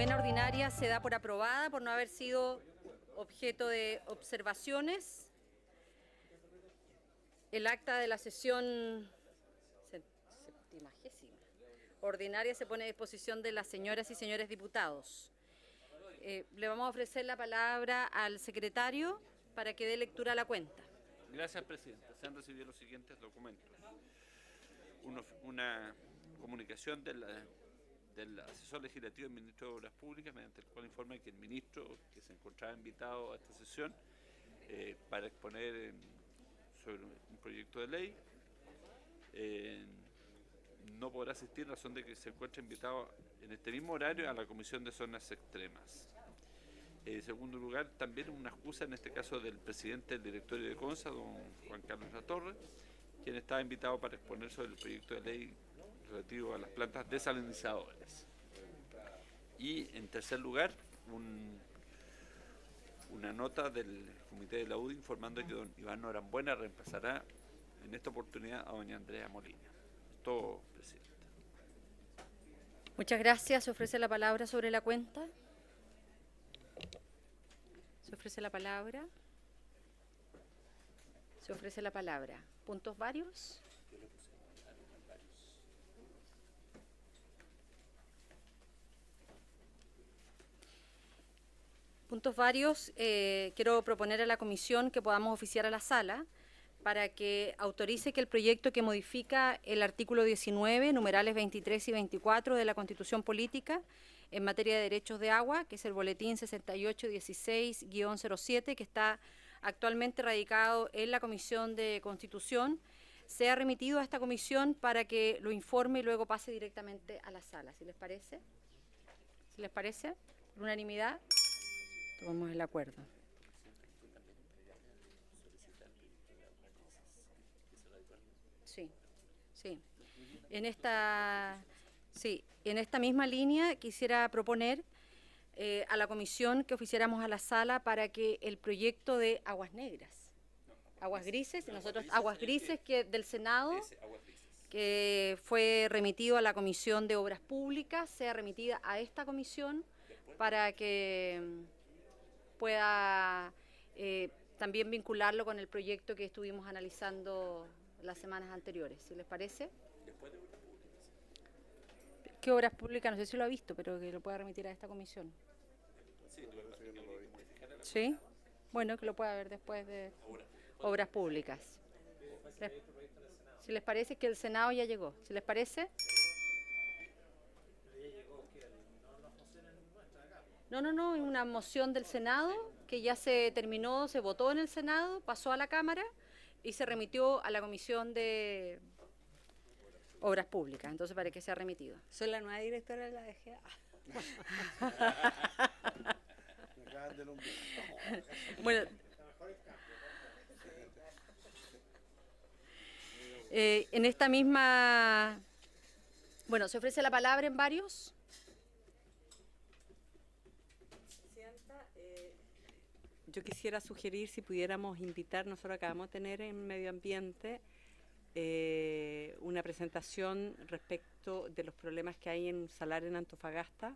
novena ordinaria se da por aprobada por no haber sido objeto de observaciones. El acta de la sesión septimagésima ordinaria se pone a disposición de las señoras y señores diputados. Le vamos a ofrecer la palabra al secretario para que dé lectura a la cuenta. Gracias, Presidenta. Se han recibido los siguientes documentos. Una comunicación del asesor legislativo del Ministro de Obras Públicas, mediante el cual informa que el ministro, que se encontraba invitado a esta sesión para exponer sobre un proyecto de ley, no podrá asistir en razón de que se encuentra invitado en este mismo horario a la Comisión de Zonas Extremas. En segundo lugar, también una excusa en este caso del presidente del directorio de CONSA, don Juan Carlos Latorre, quien estaba invitado para exponer sobre el proyecto de ley relativo a las plantas desalinizadoras. Y en tercer lugar, una nota del comité de la UDI informando que don Iván Norambuena reemplazará en esta oportunidad a doña Andrea Molina. Es todo, Presidenta. Muchas gracias. Se ofrece la palabra sobre la cuenta. Se ofrece la palabra. Se ofrece la palabra. ¿Puntos varios? Puntos varios. Quiero proponer a la comisión que podamos oficiar a la sala para que autorice que el proyecto que modifica el artículo 19, numerales 23 y 24 de la Constitución Política en materia de derechos de agua, que es el boletín 6816-07, que está actualmente radicado en la Comisión de Constitución, sea remitido a esta comisión para que lo informe y luego pase directamente a la sala. ¿Sí les parece? ¿Sí les parece? ¿Por unanimidad? Tomamos el acuerdo. Sí, sí. En esta misma línea quisiera proponer a la comisión que oficiáramos a la sala para que el proyecto de aguas negras, aguas grises, que del Senado, que fue remitido a la Comisión de Obras Públicas, sea remitida a esta comisión para que pueda también vincularlo con el proyecto que estuvimos analizando las semanas anteriores. ¿Sí les parece? Después de Obras Públicas. ¿Qué Obras Públicas? No sé si lo ha visto, pero que lo pueda remitir a esta comisión. Sí, ¿Sí? Bueno, que lo pueda ver después de Obras Públicas. Si les parece que el Senado ya llegó. ¿Si les parece? No, es una moción del Senado que ya se terminó, se votó en el Senado, pasó a la Cámara y se remitió a la Comisión de Obras Públicas. Entonces, para que sea remitido. Soy la nueva directora de la DGA. Bueno, en esta misma... Bueno, ¿se ofrece la palabra en varios? Yo quisiera sugerir si pudiéramos invitar, nosotros acabamos de tener en Medio Ambiente una presentación respecto de los problemas que hay en un salar en Antofagasta,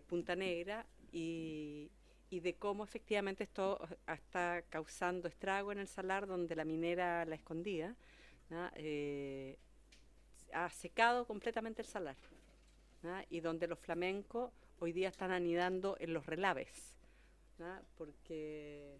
Punta Negra, y de cómo efectivamente esto está causando estrago en el salar donde la minera La Escondida, ¿no? Ha secado completamente el salar, ¿no? Y donde los flamencos hoy día están anidando en los relaves, ¿no? Porque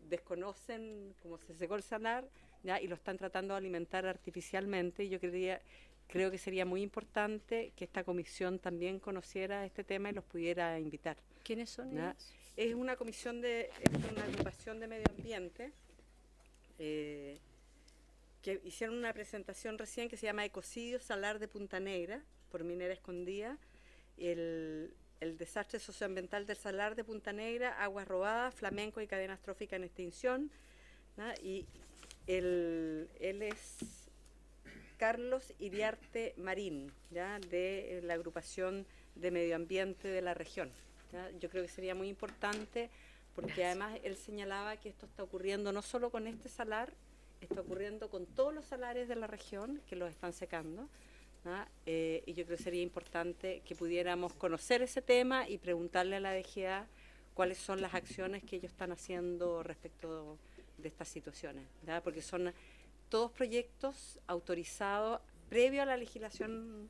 desconocen cómo se secó el salar, ¿ya? Y lo están tratando de alimentar artificialmente. Y yo creo que sería muy importante que esta comisión también conociera este tema y los pudiera invitar. ¿Quiénes son ellos? Es una comisión es una agrupación de medio ambiente que hicieron una presentación recién que se llama Ecocidio Salar de Punta Negra por Minera Escondida, el desastre socioambiental del salar de Punta Negra, aguas robadas, flamencos y cadenas tróficas en extinción, ¿no? Y él es Carlos Iriarte Marín, ¿ya? De la agrupación de medio ambiente de la región, ¿ya? Yo creo que sería muy importante porque además él señalaba que esto está ocurriendo no solo con este salar, está ocurriendo con todos los salares de la región que los están secando, ¿ah? Y yo creo que sería importante que pudiéramos conocer ese tema y preguntarle a la DGA cuáles son las acciones que ellos están haciendo respecto de estas situaciones, ¿verdad? Porque son todos proyectos autorizados previo a la legislación,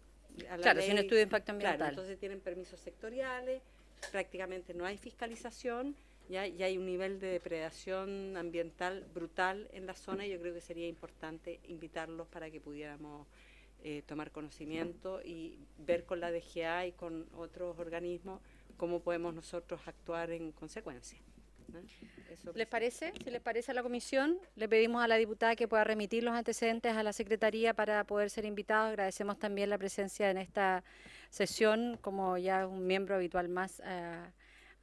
a la Claro, ley. sin estudio de impacto ambiental. Claro, entonces tienen permisos sectoriales, prácticamente no hay fiscalización, ya hay un nivel de depredación ambiental brutal en la zona, y yo creo que sería importante invitarlos para que pudiéramos tomar conocimiento y ver con la DGA y con otros organismos cómo podemos nosotros actuar en consecuencia. Eso, ¿Les parece? Si les parece a la comisión, le pedimos a la diputada que pueda remitir los antecedentes a la Secretaría para poder ser invitados. Agradecemos también la presencia en esta sesión, como ya un miembro habitual más a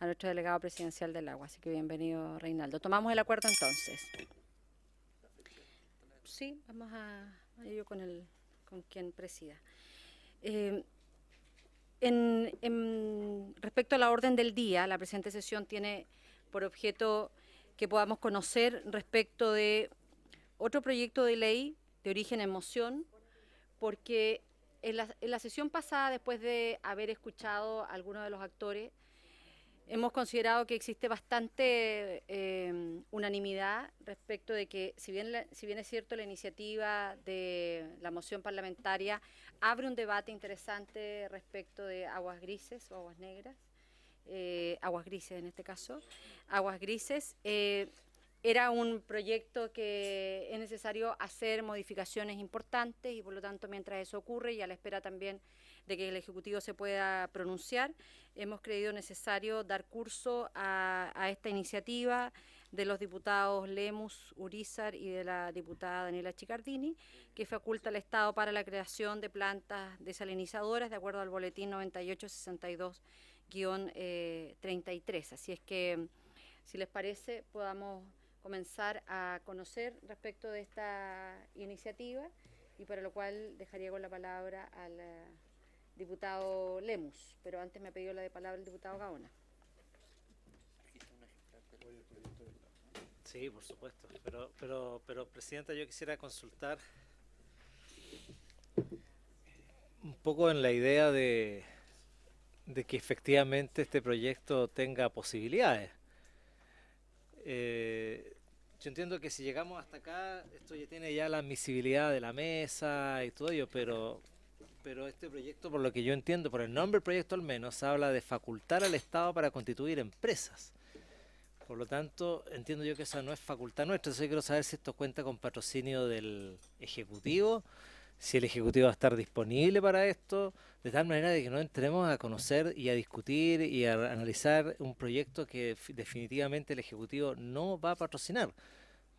nuestro delegado presidencial del agua. Así que bienvenido, Reinaldo. Tomamos el acuerdo entonces. Sí, vamos a ello con quien presida. Respecto a la orden del día, la presente sesión tiene por objeto que podamos conocer respecto de otro proyecto de ley de origen en moción, porque en la sesión pasada, después de haber escuchado a algunos de los actores, hemos considerado que existe bastante unanimidad respecto de que, si bien es cierto, la iniciativa de la moción parlamentaria abre un debate interesante respecto de aguas grises o aguas negras, aguas grises en este caso, aguas grises, era un proyecto que es necesario hacer modificaciones importantes y por lo tanto mientras eso ocurre y a la espera también de que el Ejecutivo se pueda pronunciar, hemos creído necesario dar curso a esta iniciativa de los diputados Lemus, Urizar y de la diputada Daniela Chicardini, que faculta al Estado para la creación de plantas desalinizadoras de acuerdo al boletín 9862-33. Así es que, si les parece, podamos comenzar a conocer respecto de esta iniciativa y para lo cual dejaría con la palabra al diputado Lemus, pero antes me ha pedido la palabra el diputado Gaona. Sí, por supuesto, pero Presidenta, yo quisiera consultar un poco en la idea de que efectivamente este proyecto tenga posibilidades. Yo entiendo que si llegamos hasta acá, esto ya tiene ya la admisibilidad de la mesa y todo ello, pero este proyecto, por lo que yo entiendo, por el nombre del proyecto al menos, habla de facultar al Estado para constituir empresas. Por lo tanto, entiendo yo que esa no es facultad nuestra. Entonces yo quiero saber si esto cuenta con patrocinio del Ejecutivo, si el Ejecutivo va a estar disponible para esto, de tal manera de que no entremos a conocer y a discutir y a analizar un proyecto que definitivamente el Ejecutivo no va a patrocinar,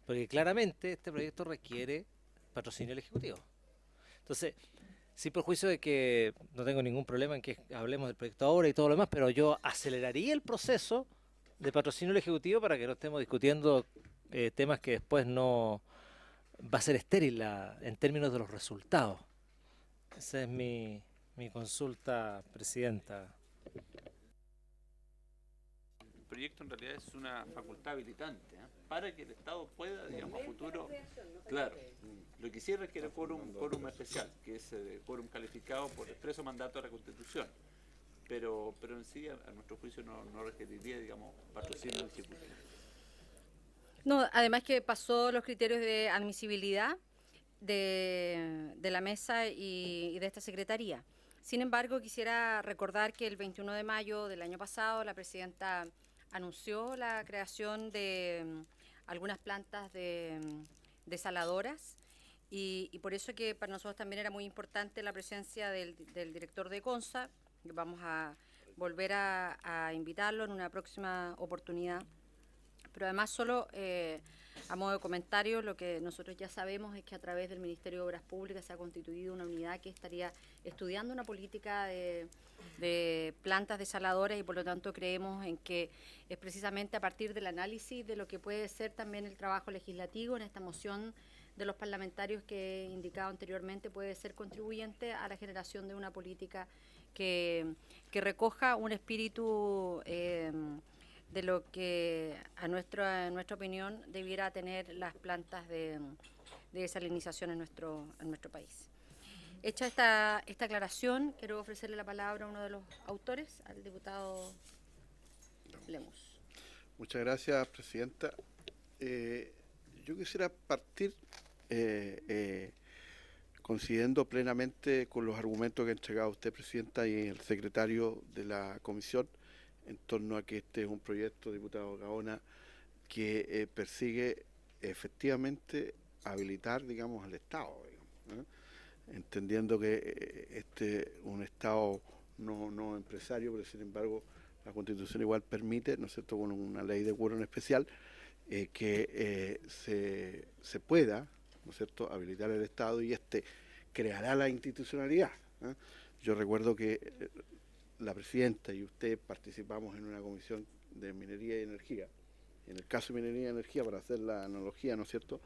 porque claramente este proyecto requiere patrocinio del Ejecutivo. Entonces, sin perjuicio de que no tengo ningún problema en que hablemos del proyecto ahora y todo lo demás, pero yo aceleraría el proceso de patrocinio del Ejecutivo para que no estemos discutiendo temas que después no va a ser estéril en términos de los resultados. Esa es mi consulta, Presidenta. El proyecto en realidad es una facultad habilitante, para que el Estado pueda, digamos, a futuro, claro, lo que sí requiere quórum especial, que es quórum calificado por expreso mandato de la Constitución, pero en sí, a nuestro juicio, no requeriría, digamos, patrocinio del Ejecutivo. No, además que pasó los criterios de admisibilidad de la mesa y de esta secretaría. Sin embargo, quisiera recordar que el 21 de mayo del año pasado la presidenta anunció la creación de algunas plantas desaladoras y por eso que para nosotros también era muy importante la presencia del director de CONSA. Vamos a volver a invitarlo en una próxima oportunidad. Pero además, solo a modo de comentario, lo que nosotros ya sabemos es que a través del Ministerio de Obras Públicas se ha constituido una unidad que estaría estudiando una política de plantas desaladoras y por lo tanto creemos en que es precisamente a partir del análisis de lo que puede ser también el trabajo legislativo en esta moción de los parlamentarios que he indicado anteriormente puede ser contribuyente a la generación de una política que recoja un espíritu de lo que en nuestra opinión debiera tener las plantas de desalinización en nuestro país. Hecha esta aclaración, quiero ofrecerle la palabra a uno de los autores, al diputado Lemus. Muchas gracias, presidenta. Yo quisiera partir coincidiendo plenamente con los argumentos que ha entregado usted, presidenta, y el secretario de la comisión, en torno a que este es un proyecto, diputado Gaona, que persigue efectivamente habilitar, digamos, al Estado, digamos, entendiendo que este un Estado no empresario, pero sin embargo la Constitución igual permite, ¿no es cierto?, con una ley de quórum especial, que se pueda, ¿no es cierto?, habilitar el Estado y creará la institucionalidad. Yo recuerdo que la presidenta y usted participamos en una comisión de minería y energía. En el caso de minería y energía, para hacer la analogía, ¿no es cierto?,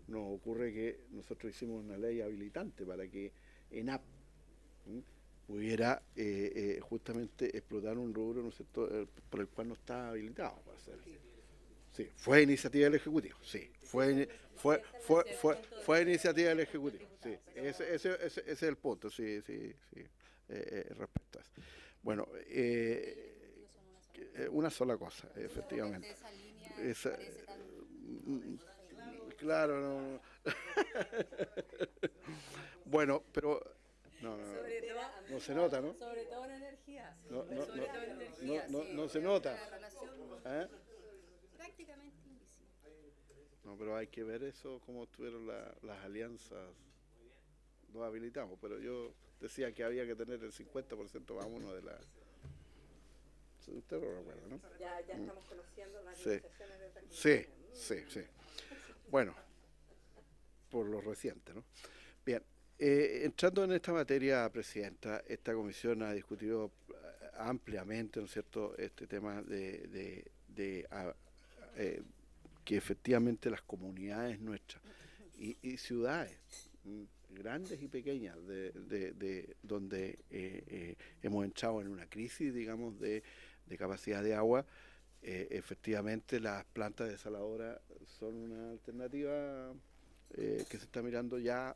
nos ocurre que nosotros hicimos una ley habilitante para que ENAP pudiera justamente explotar un rubro, ¿no es cierto?, por el cual no está habilitado para hacer. Sí, fue iniciativa del Ejecutivo, sí, fue iniciativa del Ejecutivo, sí, ese es el punto, sí, respecto a eso. Bueno, una sola cosa, efectivamente. Claro, no. Bueno, pero no se nota, ¿no? Sobre todo en energía. No se nota. ¿Eh? Prácticamente invisible. No, pero hay que ver eso, cómo tuvieron las alianzas. Nos habilitamos, pero yo decía que había que tener el 50% más uno de la... Usted lo recuerda, ¿no? Ya estamos conociendo las Sí. negociaciones de esta Sí. Bueno, por lo reciente, ¿no? Bien, entrando en esta materia, presidenta, esta comisión ha discutido ampliamente, ¿no es cierto?, este tema de que efectivamente las comunidades nuestras y ciudades grandes y pequeñas de donde hemos entrado en una crisis, digamos, de capacidad de agua, efectivamente las plantas desaladoras son una alternativa que se está mirando ya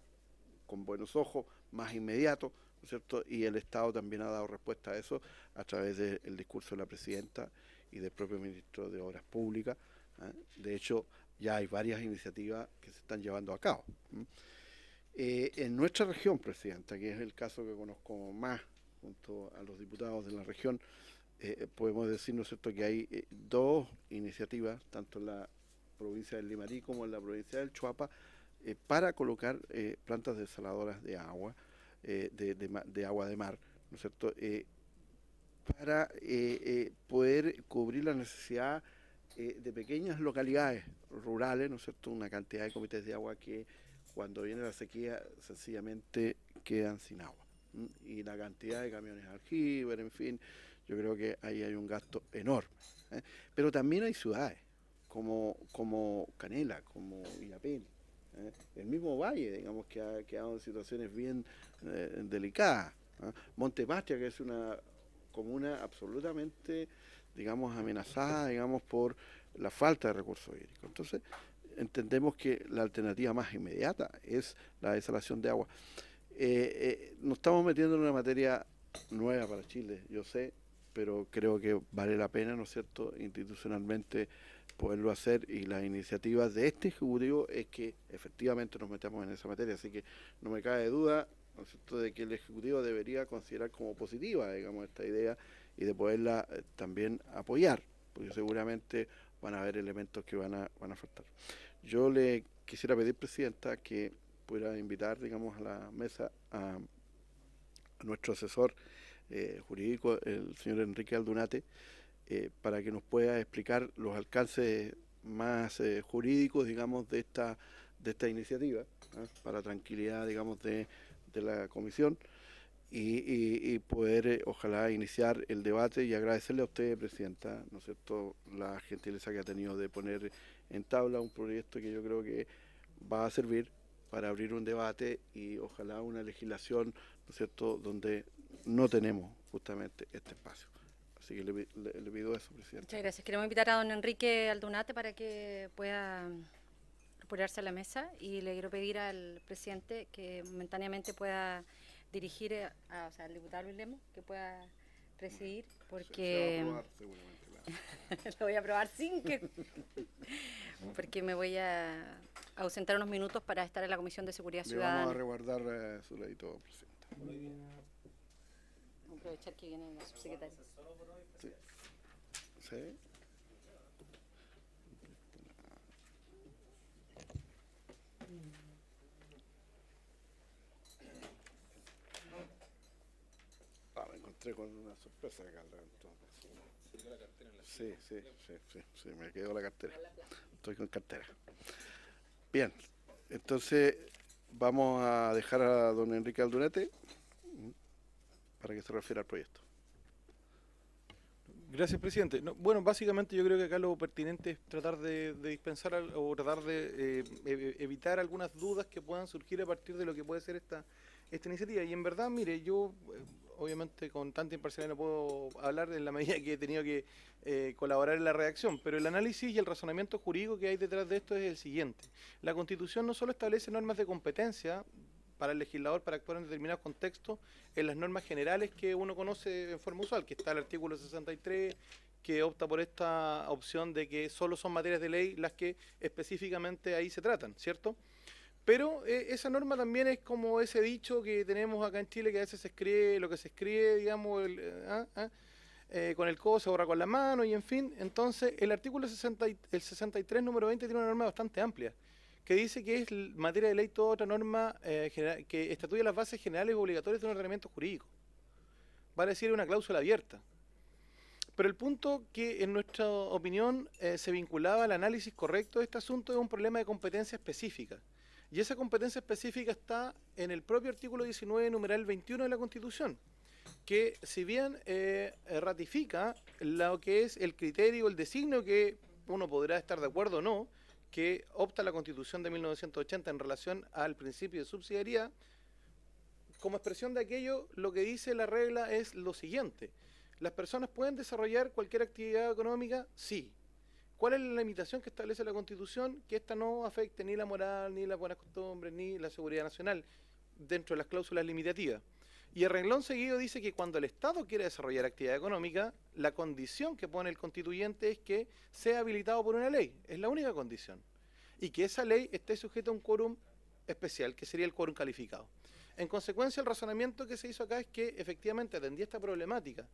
con buenos ojos, más inmediato, ¿no es cierto? Y el Estado también ha dado respuesta a eso a través del discurso de la presidenta y del propio ministro de Obras Públicas. De hecho, ya hay varias iniciativas que se están llevando a cabo. En nuestra región, presidenta, que es el caso que conozco más junto a los diputados de la región, podemos decir, ¿no es cierto?, que hay dos iniciativas, tanto en la provincia del Limarí como en la provincia del Choapa, para colocar plantas desaladoras de agua, de agua de mar, ¿no es cierto?, para poder cubrir la necesidad de pequeñas localidades rurales, ¿no es cierto?, una cantidad de comités de agua que cuando viene la sequía sencillamente quedan sin agua. Y la cantidad de camiones aljiber, en fin, yo creo que ahí hay un gasto enorme. Pero también hay ciudades como Canela, como Illapel, el mismo Valle, digamos, que ha quedado en situaciones bien delicadas. Montepatria, que es una comuna absolutamente, digamos, amenazada, digamos, por la falta de recursos hídricos. Entonces, entendemos que la alternativa más inmediata es la desalación de agua. Nos estamos metiendo en una materia nueva para Chile, yo sé, pero creo que vale la pena, ¿no es cierto?, institucionalmente poderlo hacer, y las iniciativas de este Ejecutivo es que efectivamente nos metamos en esa materia, así que no me cabe duda, ¿no es cierto?, de que el Ejecutivo debería considerar como positiva, digamos, esta idea y de poderla también apoyar, porque seguramente van a haber elementos que van a faltar. Yo le quisiera pedir, presidenta, que pudiera invitar, digamos, a la mesa a nuestro asesor jurídico, el señor Enrique Aldunate, para que nos pueda explicar los alcances más jurídicos, digamos, de esta iniciativa, para tranquilidad, digamos, de la comisión, y poder, ojalá, iniciar el debate, y agradecerle a usted, presidenta, ¿no es cierto?, la gentileza que ha tenido de poner en tabla un proyecto que yo creo que va a servir para abrir un debate y ojalá una legislación, ¿no es cierto?, donde no tenemos justamente este espacio. Así que le pido eso, presidente. Muchas gracias. Queremos invitar a don Enrique Aldunate para que pueda incorporarse a la mesa, y le quiero pedir al presidente que momentáneamente pueda dirigir o sea, al diputado Luis Lemos que pueda presidir, Se va a porque aprobar seguramente, claro. lo voy a aprobar sin que... porque me voy a ausentar unos minutos para estar en la Comisión de Seguridad Le vamos a Ciudadana. resguardar su ladito, presidenta. Aprovechar que viene la subsecretaria. Sí. ¿Sí? Me encontré con una sorpresa acá dentro. Sí, me quedó la cartera. Estoy con cartera. Bien, entonces vamos a dejar a don Enrique Aldunate para que se refiera al proyecto. Gracias, presidente. No, bueno, básicamente yo creo que acá lo pertinente es tratar de dispensar o tratar de evitar algunas dudas que puedan surgir a partir de lo que puede ser esta iniciativa. Y en verdad, mire, yo obviamente con tanta imparcialidad no puedo hablar en la medida que he tenido que colaborar en la redacción, pero el análisis y el razonamiento jurídico que hay detrás de esto es el siguiente. La Constitución no solo establece normas de competencia para el legislador para actuar en determinados contextos en las normas generales que uno conoce en forma usual, que está el artículo 63, que opta por esta opción de que solo son materias de ley las que específicamente ahí se tratan, ¿cierto? Pero esa norma también es como ese dicho que tenemos acá en Chile, que a veces se escribe lo que se escribe, digamos, con el codo se borra con la mano, y en fin. Entonces, el artículo 63, número 20, tiene una norma bastante amplia, que dice que es materia de ley toda otra norma que estatuye las bases generales y obligatorias de un ordenamiento jurídico. Vale decir, una cláusula abierta. Pero el punto que, en nuestra opinión, se vinculaba al análisis correcto de este asunto es un problema de competencia específica. Y esa competencia específica está en el propio artículo 19, numeral 21 de la Constitución, que si bien ratifica lo que es el criterio, el designio que uno podrá estar de acuerdo o no, que opta la Constitución de 1980 en relación al principio de subsidiariedad, como expresión de aquello, lo que dice la regla es lo siguiente: ¿las personas pueden desarrollar cualquier actividad económica? Sí. ¿Cuál es la limitación que establece la Constitución? Que ésta no afecte ni la moral, ni las buenas costumbres, ni la seguridad nacional, dentro de las cláusulas limitativas. Y el renglón seguido dice que cuando el Estado quiere desarrollar actividad económica, la condición que pone el constituyente es que sea habilitado por una ley. Es la única condición. Y que esa ley esté sujeta a un quórum especial, que sería el quórum calificado. En consecuencia, el razonamiento que se hizo acá es que efectivamente atendía esta problemática,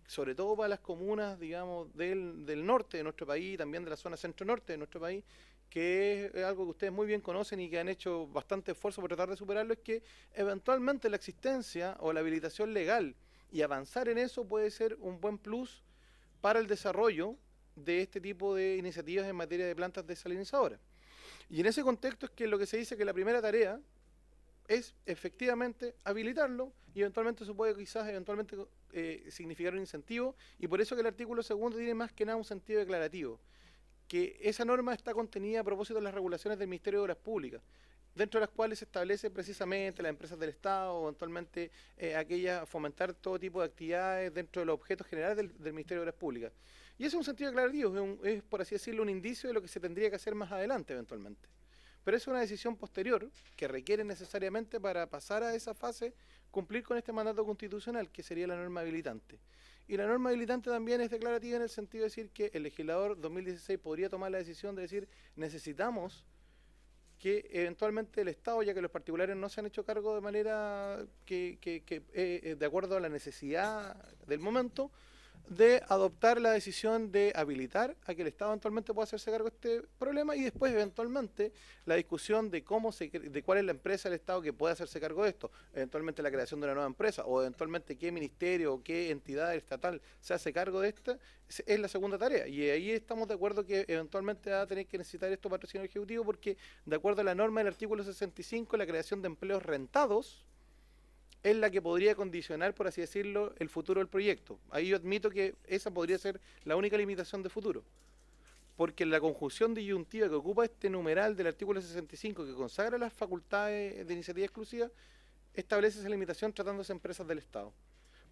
sobre todo para las comunas, digamos, del norte de nuestro país, también de la zona centro-norte de nuestro país, que es algo que ustedes muy bien conocen y que han hecho bastante esfuerzo por tratar de superarlo, es que eventualmente la existencia o la habilitación legal y avanzar en eso puede ser un buen plus para el desarrollo de este tipo de iniciativas en materia de plantas desalinizadoras. Y en ese contexto es que lo que se dice que la primera tarea es efectivamente habilitarlo, y eventualmente eso puede quizás eventualmente significar un incentivo, y por eso que el artículo segundo tiene más que nada un sentido declarativo, que esa norma está contenida a propósito de las regulaciones del Ministerio de Obras Públicas, dentro de las cuales se establece precisamente las empresas del Estado, eventualmente aquellas, fomentar todo tipo de actividades dentro de los objetos generales del Ministerio de Obras Públicas. Y ese es un sentido declarativo, es por así decirlo un indicio de lo que se tendría que hacer más adelante eventualmente. Pero es una decisión posterior que requiere necesariamente, para pasar a esa fase, cumplir con este mandato constitucional, que sería la norma habilitante. Y la norma habilitante también es declarativa en el sentido de decir que el legislador 2016 podría tomar la decisión de decir: necesitamos que eventualmente el Estado, ya que los particulares no se han hecho cargo de manera de acuerdo a la necesidad del momento, de adoptar la decisión de habilitar a que el Estado eventualmente pueda hacerse cargo de este problema, y después eventualmente la discusión de de cuál es la empresa del Estado que puede hacerse cargo de esto, eventualmente la creación de una nueva empresa, o eventualmente qué ministerio o qué entidad estatal se hace cargo de esta, es la segunda tarea. Y ahí estamos de acuerdo que eventualmente va a tener que necesitar esto patrocinio ejecutivo, porque de acuerdo a la norma del artículo 65, la creación de empleos rentados es la que podría condicionar, por así decirlo, el futuro del proyecto. Ahí yo admito que esa podría ser la única limitación de futuro, porque la conjunción disyuntiva que ocupa este numeral del artículo 65, que consagra las facultades de iniciativa exclusiva, establece esa limitación tratándose de empresas del Estado.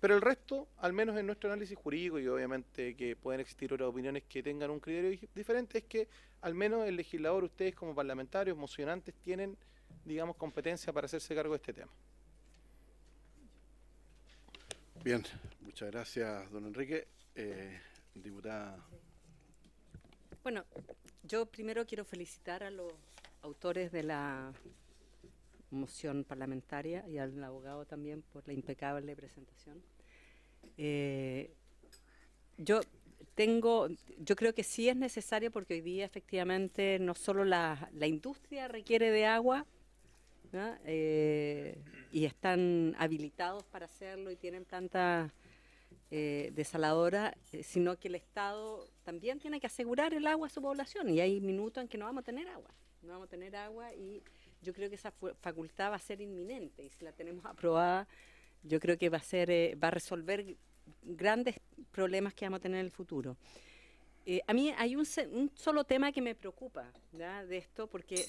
Pero el resto, al menos en nuestro análisis jurídico, y obviamente que pueden existir otras opiniones que tengan un criterio diferente, es que al menos el legislador, ustedes como parlamentarios, mocionantes, tienen, digamos, competencia para hacerse cargo de este tema. Bien, muchas gracias, don Enrique. Diputada. Bueno, yo primero quiero felicitar a los autores de la moción parlamentaria y al abogado también por la impecable presentación. Yo creo que sí es necesario porque hoy día efectivamente no solo la industria requiere de agua, ¿no? Y están habilitados para hacerlo y tienen plantas desaladoras, sino que el Estado también tiene que asegurar el agua a su población y hay minutos en que no vamos a tener agua. No vamos a tener agua y yo creo que esa facultad va a ser inminente y si la tenemos aprobada, yo creo que va a resolver grandes problemas que vamos a tener en el futuro. A mí hay un solo tema que me preocupa, ¿ya?, de esto, porque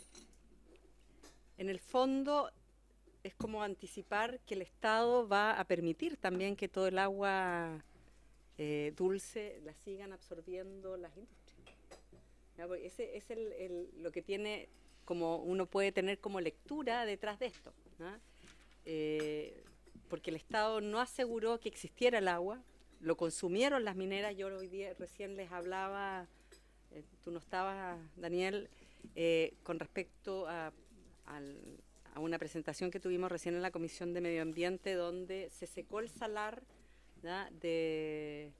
en el fondo es como anticipar que el Estado va a permitir también que todo el agua dulce la sigan absorbiendo las industrias. ¿Ya? Porque ese es lo que tiene, como uno puede tener como lectura detrás de esto, ¿no? Porque el Estado no aseguró que existiera el agua, lo consumieron las mineras. Yo hoy día recién les hablaba, tú no estabas, Daniel, con respecto a una presentación que tuvimos recién en la Comisión de Medio Ambiente, donde se secó el salar, ¿no?, de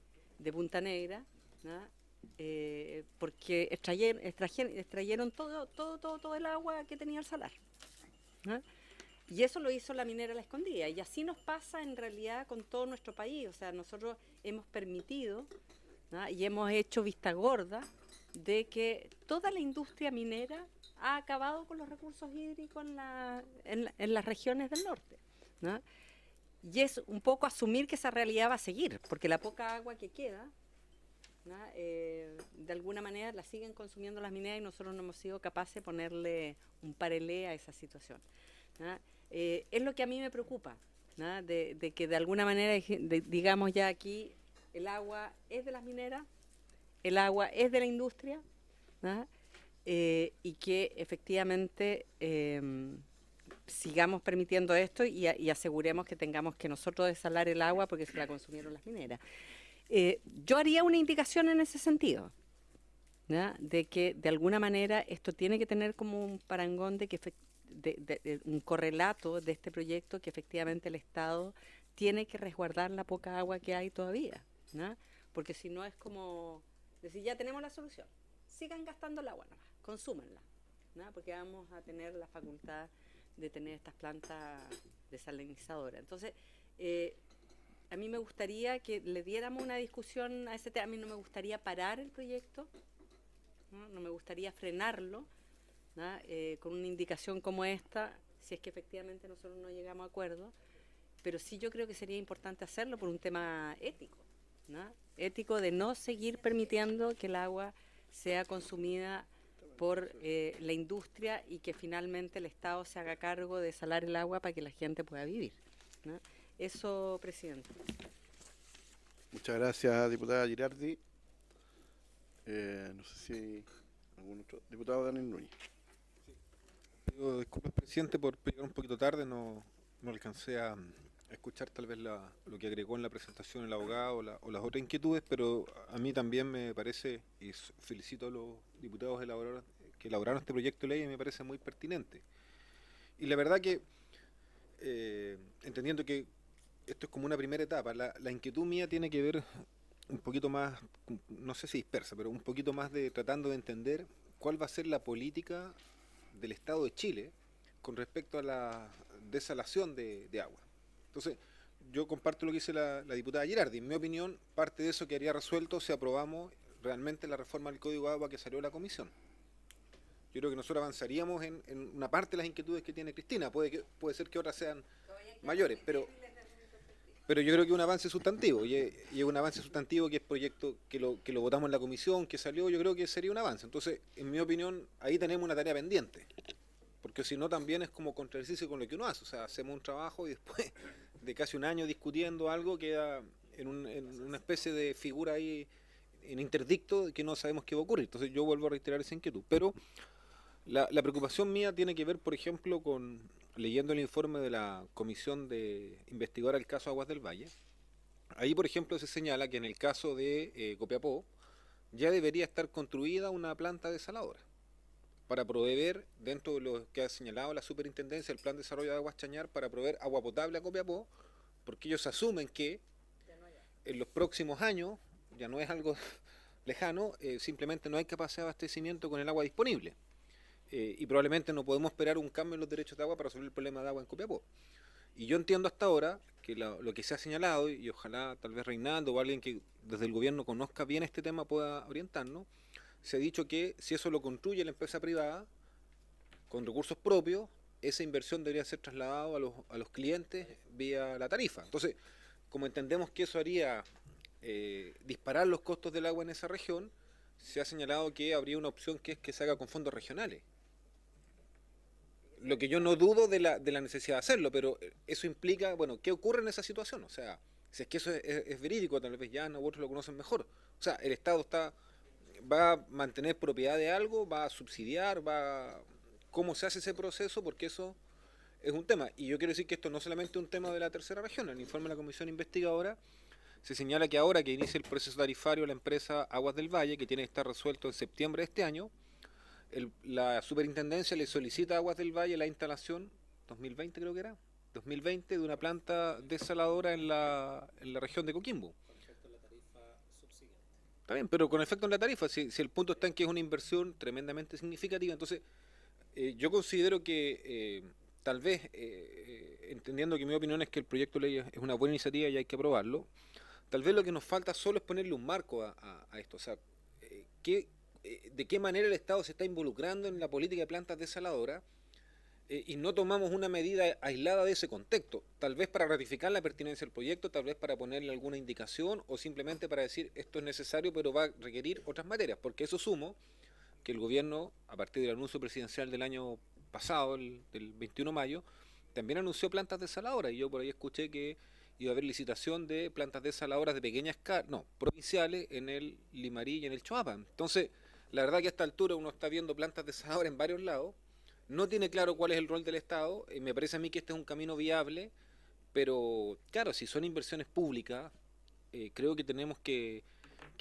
Punta Negra, ¿no?, porque extrayeron todo el agua que tenía el salar, ¿no? Y eso lo hizo la minera a la escondida. Y así nos pasa en realidad con todo nuestro país. O sea, nosotros hemos permitido, ¿no?, y hemos hecho vista gorda de que toda la industria minera ha acabado con los recursos hídricos en las regiones del norte, ¿no? Y es un poco asumir que esa realidad va a seguir, porque la poca agua que queda, ¿no?, de alguna manera la siguen consumiendo las mineras y nosotros no hemos sido capaces de ponerle un parelé a esa situación, ¿no? Es lo que a mí me preocupa, ¿no?, de que de alguna manera, digamos ya aquí, el agua es de las mineras, el agua es de la industria, ¿no?, y que efectivamente sigamos permitiendo esto y aseguremos que tengamos que nosotros desalar el agua porque se la consumieron las mineras. Yo haría una indicación en ese sentido, ¿ya?, de que de alguna manera esto tiene que tener como un parangón de que un correlato de este proyecto, que efectivamente el Estado tiene que resguardar la poca agua que hay todavía, ¿no? Porque si no es como decir, ya tenemos la solución, sigan gastando el agua nomás, consúmenla, ¿no?, porque vamos a tener la facultad de tener estas plantas desalinizadoras. Entonces, a mí me gustaría que le diéramos una discusión a ese tema. A mí no me gustaría parar el proyecto, no me gustaría frenarlo, ¿no?, con una indicación como esta, si es que efectivamente nosotros no llegamos a acuerdo, pero sí yo creo que sería importante hacerlo por un tema ético, ¿no?, ético de no seguir permitiendo que el agua sea consumida por la industria y que finalmente el Estado se haga cargo de salar el agua para que la gente pueda vivir, ¿no? Eso, presidente. Muchas gracias, diputada Girardi. No sé si algún otro. Diputado Daniel Núñez. Pido disculpas, presidente, por llegar un poquito tarde, no alcancé a escuchar tal vez lo que agregó en la presentación el abogado o las otras inquietudes, pero a mí también me parece, y felicito a los diputados que elaboraron este proyecto de ley, y me parece muy pertinente. Y la verdad que, entendiendo que esto es como una primera etapa, la inquietud mía tiene que ver un poquito más, no sé si dispersa, pero un poquito más de tratando de entender cuál va a ser la política del Estado de Chile con respecto a la desalación de agua. Entonces, yo comparto lo que dice la diputada Girardi. En mi opinión, parte de eso quedaría resuelto si aprobamos realmente la reforma del Código de Agua que salió de la Comisión. Yo creo que nosotros avanzaríamos en una parte de las inquietudes que tiene Cristina. Puede ser que otras sean mayores, pero yo creo que es un avance sustantivo, y es un avance sustantivo que es proyecto que lo votamos en la Comisión, que salió. Yo creo que sería un avance. Entonces, en mi opinión, ahí tenemos una tarea pendiente, porque si no también es como contradecirse con lo que uno hace. O sea, hacemos un trabajo y después de casi un año discutiendo algo queda en una especie de figura ahí, en interdicto, que no sabemos qué va a ocurrir. Entonces yo vuelvo a reiterar esa inquietud. Pero la preocupación mía tiene que ver, por ejemplo, con leyendo el informe de la Comisión de investigar el caso Aguas del Valle, Ahí, por ejemplo, se señala que en el caso de Copiapó ya debería estar construida una planta desaladora para proveer, dentro de lo que ha señalado la superintendencia, el plan de desarrollo de aguas Chañar, para proveer agua potable a Copiapó, porque ellos asumen que en los próximos años, ya no es algo lejano, simplemente no hay capacidad de abastecimiento con el agua disponible. Y probablemente no podemos esperar un cambio en los derechos de agua para resolver el problema de agua en Copiapó. Y yo entiendo hasta ahora que lo que se ha señalado, y ojalá tal vez Reinaldo o alguien que desde el gobierno conozca bien este tema pueda orientarnos, se ha dicho que si eso lo construye la empresa privada con recursos propios, esa inversión debería ser trasladada a los clientes vía la tarifa. Entonces, como entendemos que eso haría disparar los costos del agua en esa región, se ha señalado que habría una opción que es que se haga con fondos regionales. Lo que yo no dudo de la necesidad de hacerlo, pero eso implica, bueno, ¿qué ocurre en esa situación? O sea, si es que eso es verídico, tal vez ya u otros lo conocen mejor. O sea, el Estado va a mantener propiedad de algo, va a subsidiar, ¿cómo se hace ese proceso? Porque eso es un tema. Y yo quiero decir que esto no es solamente un tema de la tercera región. En el informe de la Comisión Investigadora se señala que ahora que inicia el proceso tarifario la empresa Aguas del Valle, que tiene que estar resuelto en septiembre de este año, la superintendencia le solicita a Aguas del Valle la instalación, 2020 creo que era, 2020, de una planta desaladora en la región de Coquimbo. Está bien, pero con efecto en la tarifa, si el punto está en que es una inversión tremendamente significativa, entonces yo considero que tal vez, entendiendo que mi opinión es que el proyecto de ley es una buena iniciativa y hay que aprobarlo, tal vez lo que nos falta solo es ponerle un marco a esto, o sea, de qué manera el Estado se está involucrando en la política de plantas desaladoras y no tomamos una medida aislada de ese contexto, tal vez para ratificar la pertinencia del proyecto, tal vez para ponerle alguna indicación o simplemente para decir esto es necesario pero va a requerir otras materias, porque eso sumo que el gobierno, a partir del anuncio presidencial del año pasado, del 21 de mayo, también anunció plantas desaladoras y yo por ahí escuché que iba a haber licitación de plantas desaladoras de pequeña escala, no, provinciales en el Limarí y en el Choapa. Entonces, la verdad que a esta altura uno está viendo plantas desaladoras en varios lados, no tiene claro cuál es el rol del Estado, me parece a mí que este es un camino viable, pero claro, si son inversiones públicas, creo que tenemos que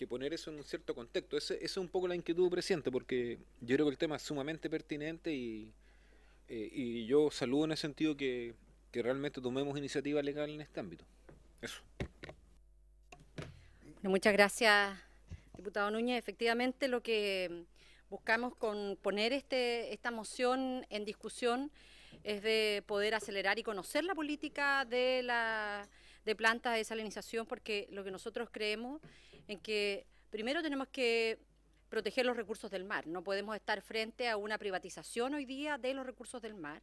poner eso en un cierto contexto. Esa es un poco la inquietud, presidente, porque yo creo que el tema es sumamente pertinente y yo saludo en ese sentido que realmente tomemos iniciativa legal en este ámbito. Eso. Bueno, muchas gracias, diputado Núñez. Efectivamente, lo que buscamos con poner esta moción en discusión es de poder acelerar y conocer la política de plantas de desalinización, porque lo que nosotros creemos en que primero tenemos que proteger los recursos del mar. No podemos estar frente a una privatización hoy día de los recursos del mar.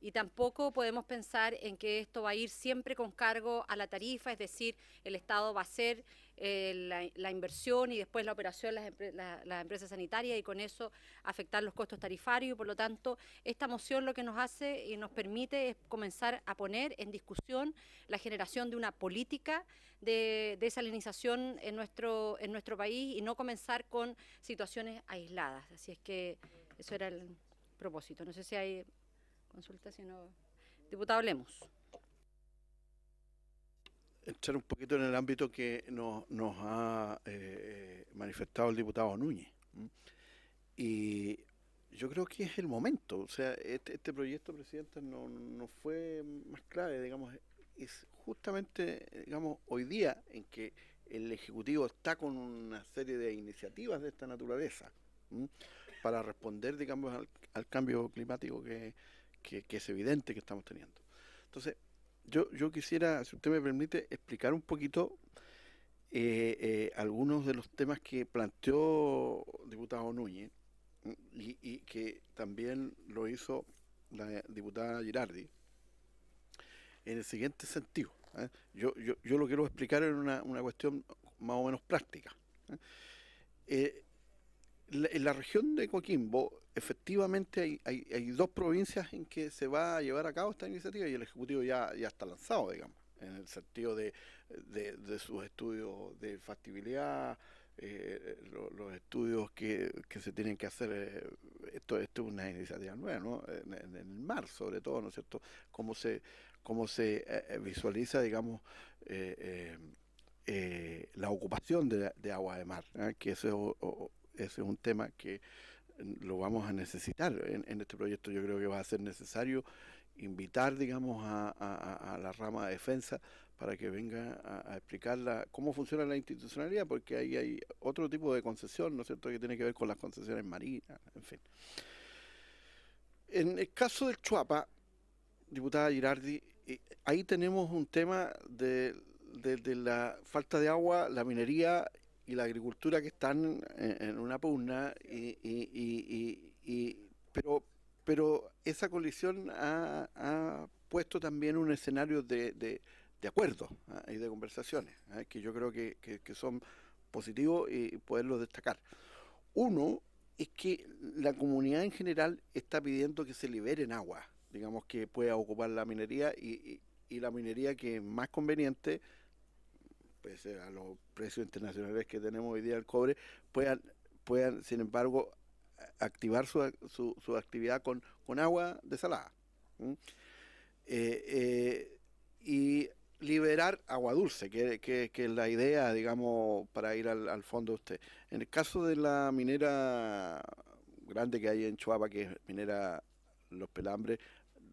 Y tampoco podemos pensar en que esto va a ir siempre con cargo a la tarifa, es decir, el Estado va a hacer la inversión y después la operación las empresas sanitarias y con eso afectar los costos tarifarios. Y por lo tanto, esta moción lo que nos hace y nos permite es comenzar a poner en discusión la generación de una política de desalinización en nuestro país y no comenzar con situaciones aisladas. Así es que eso era el propósito. No sé si hay consulta, si no. Diputado Lemos. Entrar un poquito en el ámbito que nos ha manifestado el diputado Núñez. Y yo creo que es el momento. O sea, este proyecto, presidente, no fue más clave, digamos, es justamente, digamos, hoy día en que el Ejecutivo está con una serie de iniciativas de esta naturaleza para responder, digamos, al cambio climático que es evidente que estamos teniendo. Entonces, yo quisiera, si usted me permite, explicar un poquito algunos de los temas que planteó el diputado Núñez y que también lo hizo la diputada Girardi en el siguiente sentido. Yo lo quiero explicar en una cuestión más o menos práctica. En la región de Coquimbo, efectivamente hay dos provincias en que se va a llevar a cabo esta iniciativa y el Ejecutivo ya está lanzado, digamos, en el sentido de sus estudios de factibilidad, los estudios que se tienen que hacer. Esto es una iniciativa nueva, ¿no? En el mar, sobre todo, ¿no es cierto? Cómo se visualiza, digamos, la ocupación de agua de mar, que ese es un tema que lo vamos a necesitar en este proyecto. Yo creo que va a ser necesario invitar, digamos, a la rama de defensa para que venga a explicar cómo funciona la institucionalidad, porque ahí hay otro tipo de concesión, ¿no es cierto?, que tiene que ver con las concesiones marinas, en fin. En el caso del Chuapa, diputada Girardi, ahí tenemos un tema de la falta de agua, la minería y la agricultura que están en una pugna, pero esa colisión ha puesto también un escenario de acuerdos y de conversaciones, que yo creo que son positivos y poderlos destacar. Uno es que la comunidad en general está pidiendo que se liberen agua, digamos, que pueda ocupar la minería y la minería que es más conveniente, pese a los precios internacionales que tenemos hoy día del cobre, puedan sin embargo, activar su actividad con agua desalada. Y liberar agua dulce, que es la idea, digamos, para ir al fondo de usted. En el caso de la minera grande que hay en Chuapa, que es minera Los Pelambres,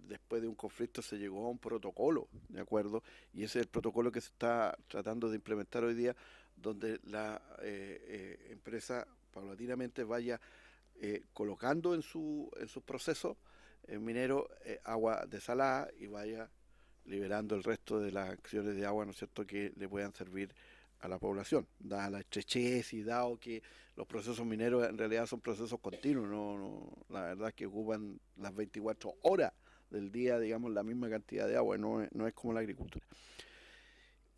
después de un conflicto se llegó a un protocolo, ¿de acuerdo? Y ese es el protocolo que se está tratando de implementar hoy día, donde la empresa paulatinamente vaya colocando en sus procesos mineros agua desalada y vaya liberando el resto de las acciones de agua, ¿no es cierto?, que le puedan servir a la población, dada la estrechez y dado que los procesos mineros en realidad son procesos continuos, la verdad es que ocupan las 24 horas del día, digamos, la misma cantidad de agua, no es como la agricultura.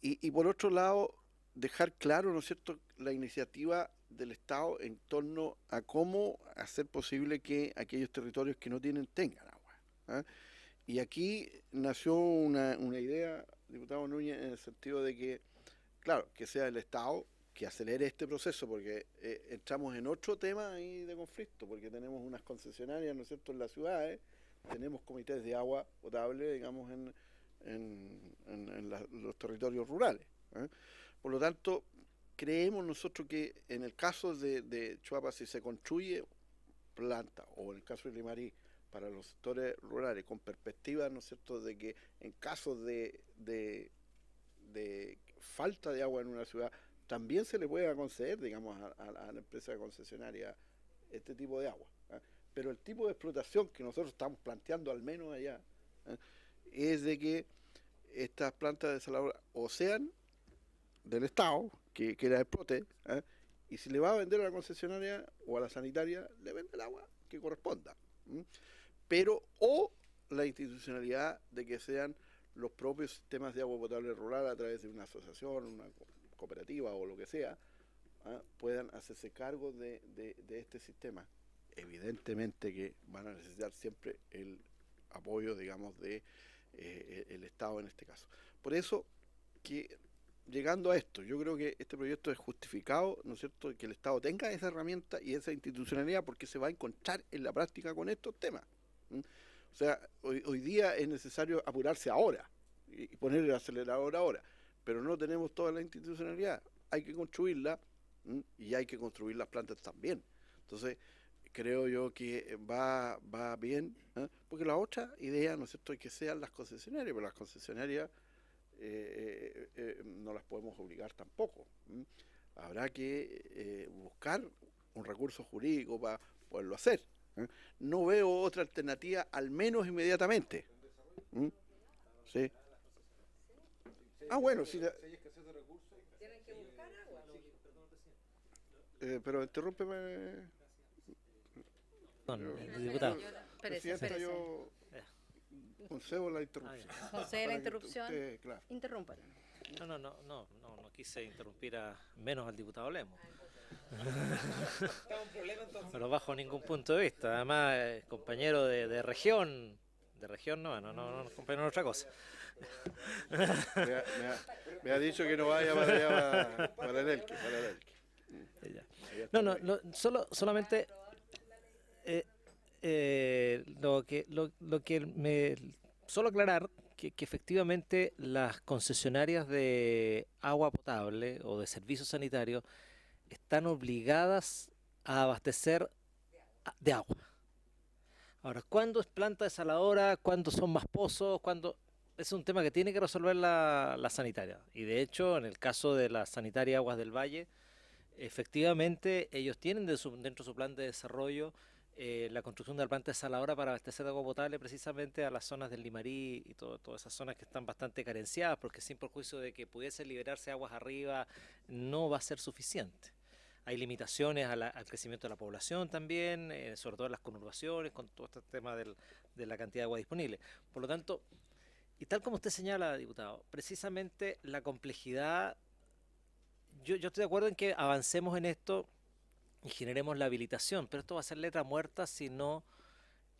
Y por otro lado, dejar claro, ¿no es cierto?, la iniciativa del Estado en torno a cómo hacer posible que aquellos territorios que no tienen tengan agua. Y aquí nació una idea, diputado Núñez, en el sentido de que, claro, que sea el Estado que acelere este proceso, porque entramos en otro tema ahí de conflicto, porque tenemos unas concesionarias, ¿no es cierto?, en las ciudades, tenemos comités de agua potable, digamos, en los territorios rurales. Por lo tanto, creemos nosotros que en el caso de Chuapa, si se construye planta, o en el caso de Limarí, para los sectores rurales, con perspectiva, ¿no es cierto?, de que en caso de falta de agua en una ciudad, también se le pueda conceder, digamos, a la empresa concesionaria este tipo de agua. Pero el tipo de explotación que nosotros estamos planteando, al menos allá, es de que estas plantas desaladoras o sean del Estado, que la explote, y si le va a vender a la concesionaria o a la sanitaria, le vende el agua que corresponda. Pero, o la institucionalidad de que sean los propios sistemas de agua potable rural a través de una asociación, una cooperativa o lo que sea, puedan hacerse cargo de este sistema. Evidentemente que van a necesitar siempre el apoyo, digamos, de el Estado en este caso. Por eso que, llegando a esto, yo creo que este proyecto es justificado, ¿no es cierto?, que el Estado tenga esa herramienta y esa institucionalidad, porque se va a encontrar en la práctica con estos temas. O sea, hoy día es necesario apurarse ahora y poner el acelerador ahora, pero no tenemos toda la institucionalidad, hay que construirla y hay que construir las plantas también. Entonces, creo yo que va bien, porque la otra idea, ¿no es cierto?, es que sean las concesionarias, pero las concesionarias no las podemos obligar tampoco. Habrá que buscar un recurso jurídico para poderlo hacer. No veo otra alternativa, al menos inmediatamente. ¿Sí? Bueno, si tienen que buscar agua. Pero interrúmpeme. Diputado. Presidente, yo concedo la interrupción. Concede la interrupción. Claro. Interrúmpalo. No quise interrumpir menos al diputado Lemos. Pero bajo ningún punto de vista. Además, compañero de región, no compañero de otra cosa. Me ha dicho que no vaya para el Elqui. Solamente solo aclarar que efectivamente las concesionarias de agua potable o de servicios sanitarios están obligadas a abastecer de agua. Ahora, ¿cuándo es planta desaladora? ¿Cuándo son más pozos? ¿Cuándo? Es un tema que tiene que resolver la sanitaria. Y de hecho, en el caso de la sanitaria Aguas del Valle, efectivamente ellos tienen dentro de su plan de desarrollo la construcción de la planta desaladora para abastecer de agua potable precisamente a las zonas del Limarí y todas esas zonas que están bastante carenciadas, porque sin perjuicio de que pudiese liberarse aguas arriba, no va a ser suficiente. Hay limitaciones al crecimiento de la población también, sobre todo en las conurbaciones, con todo este tema de la cantidad de agua disponible. Por lo tanto, y tal como usted señala, diputado, precisamente la complejidad, yo estoy de acuerdo en que avancemos en esto y generemos la habilitación, pero esto va a ser letra muerta si no